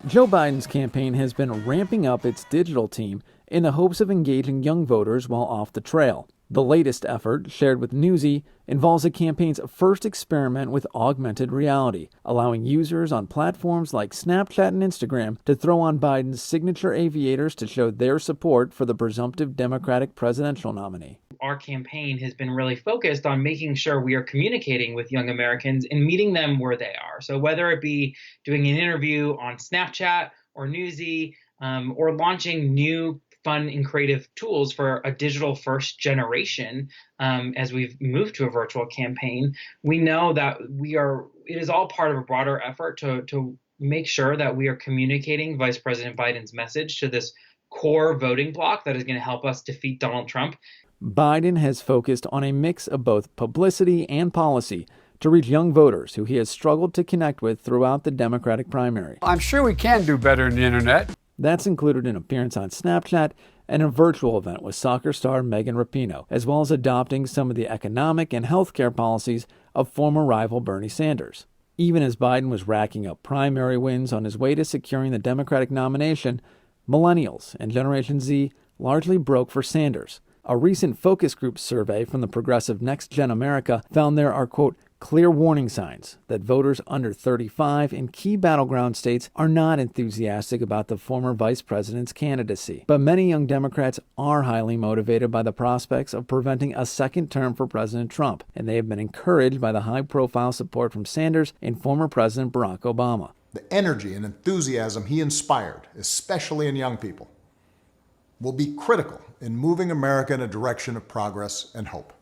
Joe Biden's campaign has been ramping up its digital team in the hopes of engaging young voters while off the trail. The latest effort, shared with Newsy, involves the campaign's first experiment with augmented reality, allowing users on platforms like Snapchat and Instagram to throw on Biden's signature aviators to show their support for the presumptive Democratic presidential nominee. Our campaign has been really focused on making sure we are communicating with young Americans and meeting them where they are. So whether it be doing an interview on Snapchat or Newsy, or launching new fun and creative tools for a digital first generation, as we've moved to a virtual campaign, we know that it is all part of a broader effort to make sure that we are communicating Vice President Biden's message to this core voting bloc that is going to help us defeat Donald Trump. Biden has focused on a mix of both publicity and policy to reach young voters who he has struggled to connect with throughout the Democratic primary. I'm sure we can do better on the internet. That's included an appearance on Snapchat and a virtual event with soccer star Megan Rapinoe, as well as adopting some of the economic and healthcare policies of former rival Bernie Sanders. Even as Biden was racking up primary wins on his way to securing the Democratic nomination, millennials and Generation Z largely broke for Sanders. A recent focus group survey from the progressive Next Gen America found there are, quote, clear warning signs that voters under 35 in key battleground states are not enthusiastic about the former vice president's candidacy. But many young Democrats are highly motivated by the prospects of preventing a second term for President Trump, and they have been encouraged by the high-profile support from Sanders and former President Barack Obama. The energy and enthusiasm he inspired, especially in young people, will be critical in moving America in a direction of progress and hope.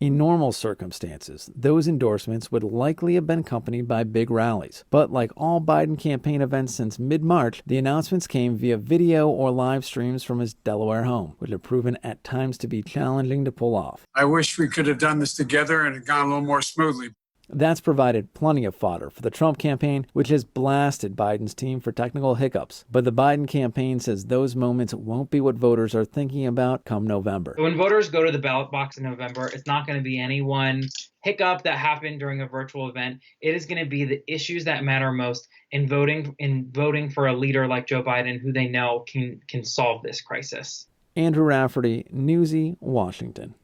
In normal circumstances, those endorsements would likely have been accompanied by big rallies. But like all Biden campaign events since mid-March, the announcements came via video or live streams from his Delaware home, which have proven at times to be challenging to pull off. I wish we could have done this together and it gone a little more smoothly. That's provided plenty of fodder for the Trump campaign, which has blasted Biden's team for technical hiccups. But the Biden campaign says those moments won't be what voters are thinking about come November. When voters go to the ballot box in November, it's not going to be any one hiccup that happened during a virtual event. It is going to be the issues that matter most in voting for a leader like Joe Biden, who they know can solve this crisis. Andrew Rafferty, Newsy, Washington.